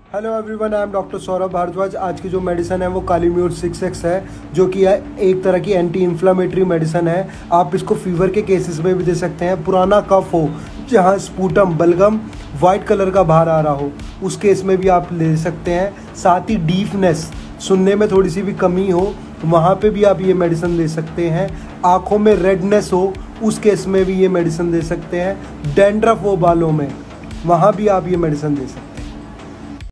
Hello everyone, I am doctor Saurabh Bhardwaj. आज की जो मेडिसिन है वो कालीम्यूट 6X है, जो कि एक तरह की एंटी इन्फ्लामेटरी मेडिसिन है। आप इसको फीवर के केसेस में भी दे सकते हैं। पुराना कफ हो, जहाँ स्पूटम बलगम वाइट कलर का बाहर आ रहा हो, उस केस में भी आप ले सकते हैं। साथ ही डीफनेस, सुनने में थोड़ी सी भी कमी हो, वहाँ पे भी आप ये मेडिसिन ले सकते हैं। आँखों में रेडनेस हो, उस केस में भी ये मेडिसिन दे सकते हैं। डैंड्रफ हो बालों में, वहाँ भी आप ये मेडिसिन दे सकते हैं।